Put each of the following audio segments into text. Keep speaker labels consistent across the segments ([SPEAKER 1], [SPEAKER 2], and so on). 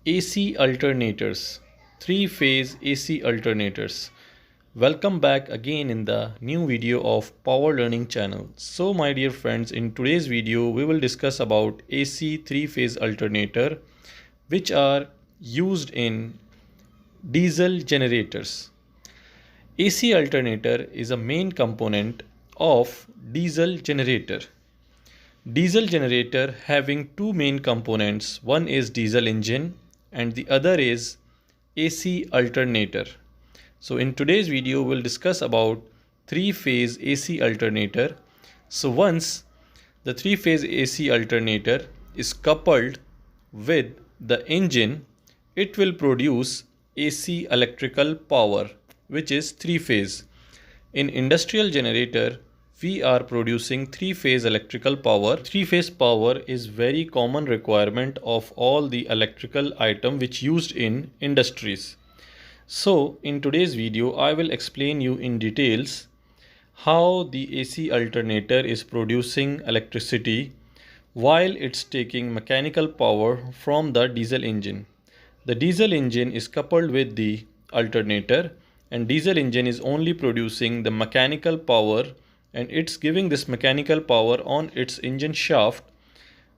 [SPEAKER 1] AC alternators, three-phase AC alternators. Welcome back again in the new video of Power Learning channel. So my dear friends, in today's video we will discuss about AC three-phase alternator which are used in diesel generators. AC alternator is a main component of diesel generator. Diesel generator having two main components, one is diesel engine and the other is AC alternator. So in today's video we'll discuss about three-phase AC alternator. So once the three-phase AC alternator is coupled with the engine, it will produce AC electrical power, which is three-phase. In industrial generator, we are producing three-phase electrical power. Three-phase power is very common requirement of all the electrical item which used in industries. So in today's video, I will explain you in details how the AC alternator is producing electricity while it's taking mechanical power from the diesel engine. The diesel engine is coupled with the alternator and diesel engine is only producing the mechanical power and it's giving this mechanical power on its engine shaft,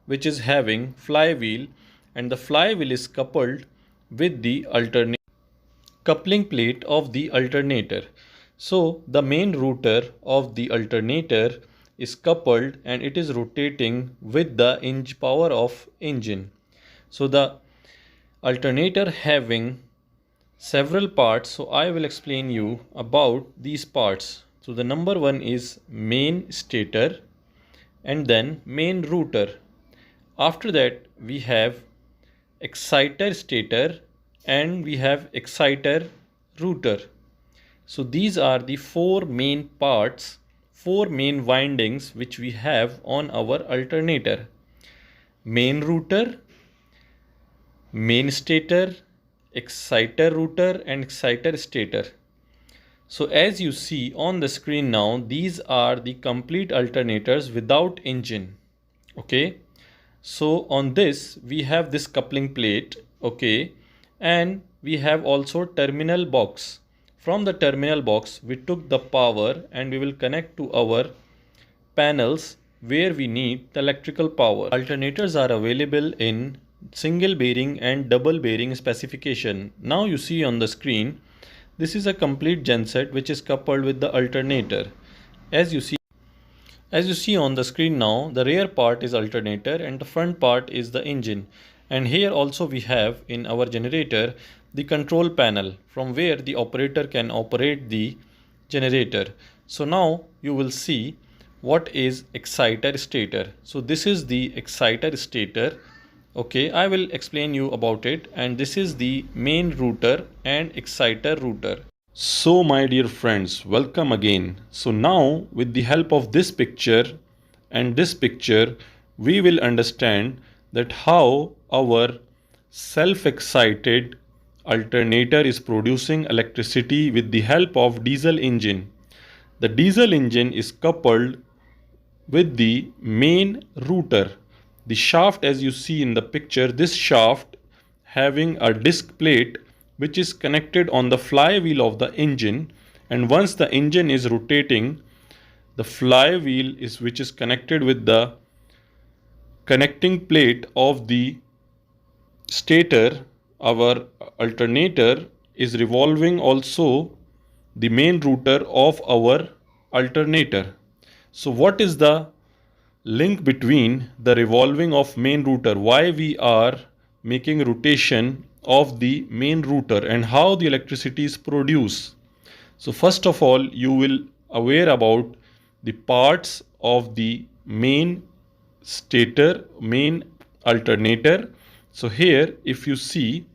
[SPEAKER 1] which is having flywheel, and the flywheel is coupled with the coupling plate of the alternator. So the main rotor of the alternator is coupled and it is rotating with the power of engine. So the alternator having several parts, so I will explain you about these parts. So the number one is main stator and then main rotor. After that we have exciter stator and we have exciter rotor. So these are the four main parts, four main windings which we have on our alternator. Main rotor, main stator, exciter rotor and exciter stator. So as you see on the screen now, these are the complete alternators without engine. Okay, so on this we have this coupling plate, okay, and we have also terminal box. From the terminal box we took the power and we will connect to our panels where we need the electrical power. Alternators are available in single bearing and double bearing specification. Now you see on the screen, this is a complete genset which is coupled with the alternator. As you see on the screen now, the rear part is alternator and the front part is the engine. And here also we have in our generator the control panel from where the operator can operate the generator. So now you will see what is exciter stator. So this is the exciter stator. Okay, I will explain you about it, and this is the main rotor and exciter rotor. So my dear friends, welcome again. So now with the help of this picture and this picture, we will understand that how our self-excited alternator is producing electricity with the help of diesel engine. The diesel engine is coupled with the main rotor. The shaft, as you see in the picture, this shaft having a disc plate which is connected on the flywheel of the engine, and once the engine is rotating, the flywheel is which is connected with the connecting plate of the stator. Our alternator is revolving also the main rotor of our alternator. So what is the link between the revolving of main rotor, why we are making rotation of the main rotor, and how the electricity is produced? So first of all, you will aware about the parts of the main stator, main alternator. So here if you see,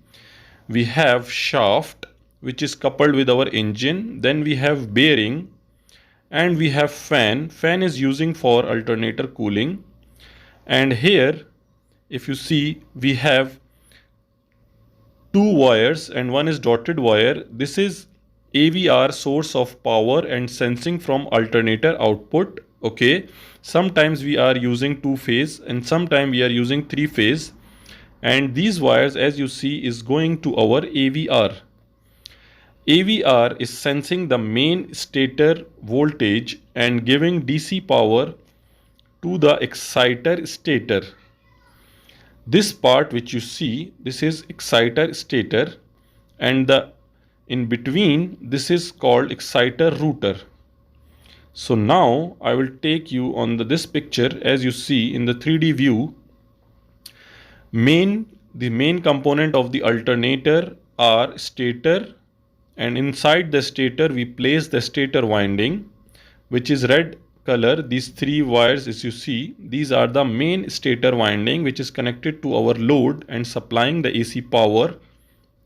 [SPEAKER 1] we have shaft which is coupled with our engine, then we have bearing, and we have fan. Fan is using for alternator cooling. And here if you see, we have two wires and one is dotted wire. This is AVR, source of power and sensing from alternator output. Okay, sometimes we are using two phase and sometimes we are using three phase. and these wires, as you see, is going to our AVR. AVR is sensing the main stator voltage and giving DC power to the exciter stator. This part which you see, this is exciter stator, and the in between this is called exciter rotor. So now I will take you on this picture. As you see in the 3D view, the main component of the alternator are stator, and inside the stator we place the stator winding, which is red color. These three wires, as you see, these are the main stator winding which is connected to our load and supplying the AC power.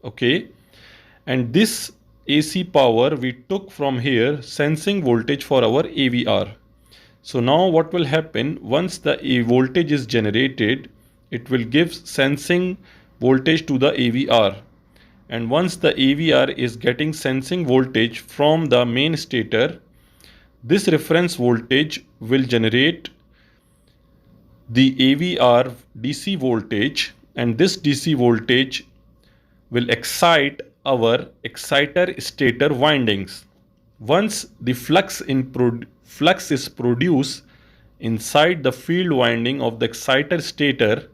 [SPEAKER 1] Okay, and this AC power we took from here, sensing voltage for our AVR. So now what will happen, once the voltage is generated, it will give sensing voltage to the AVR, and once the AVR is getting sensing voltage from the main stator, this reference voltage will generate the AVR DC voltage, and this DC voltage will excite our exciter stator windings. Once the flux is produced inside the field winding of the exciter stator,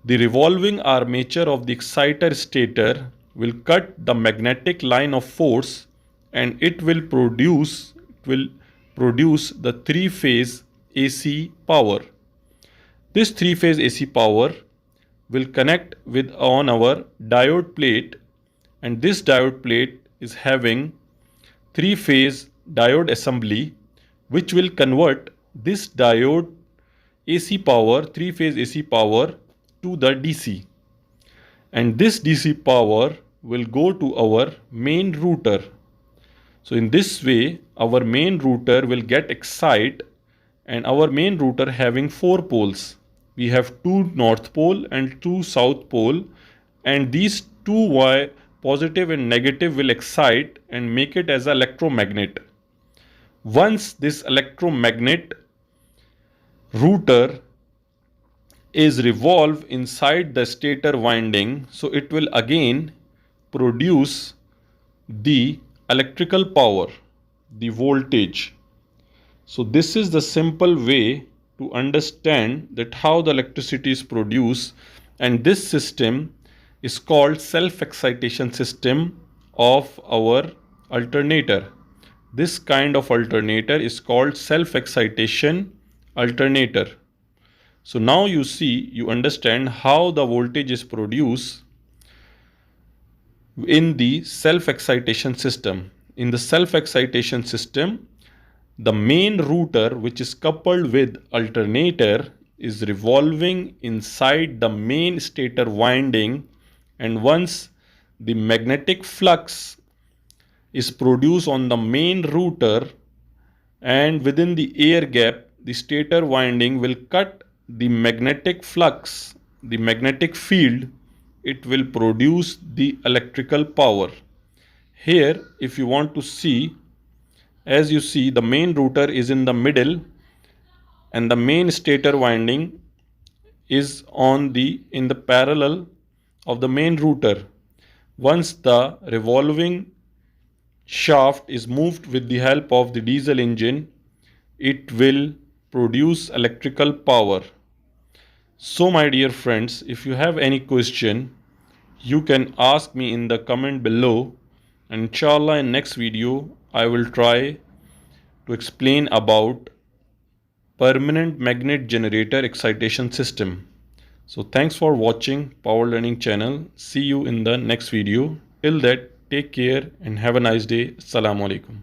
[SPEAKER 1] the revolving armature of the exciter stator will cut the magnetic line of force, and it will produce the three-phase AC power. This three-phase AC power will connect with on our diode plate, and this diode plate is having three-phase diode assembly, which will convert this diode AC power, three-phase AC power, to the DC, and this DC power will go to our main router. So in this way our main router will get excited, and our main router having 4 poles. We have 2 north pole and 2 south pole, and these 2 positive and negative will excite and make it as an electromagnet. Once this electromagnet router is revolved inside the stator winding, so it will again produce the electrical power, the voltage. So this is the simple way to understand that how the electricity is produced, and this system is called self-excitation system of our alternator. This kind of alternator is called self-excitation alternator. So now you understand how the voltage is produced in the self-excitation system. In the self-excitation system, the main router, which is coupled with alternator, is revolving inside the main stator winding, and once the magnetic flux is produced on the main router, and within the air gap, the stator winding will cut the magnetic flux, the magnetic field. It will produce the electrical power. Here, if you want to see, as you see, the main router is in the middle, and the main stator winding is in the parallel of the main router. Once the revolving shaft is moved with the help of the diesel engine, it will produce electrical power. So my dear friends, if you have any question, you can ask me in the comment below, and inshallah in next video I will try to explain about permanent magnet generator excitation system. So thanks for watching Power Learning channel. See you in the next video. Till that, take care and have a nice day. Assalamu alaikum.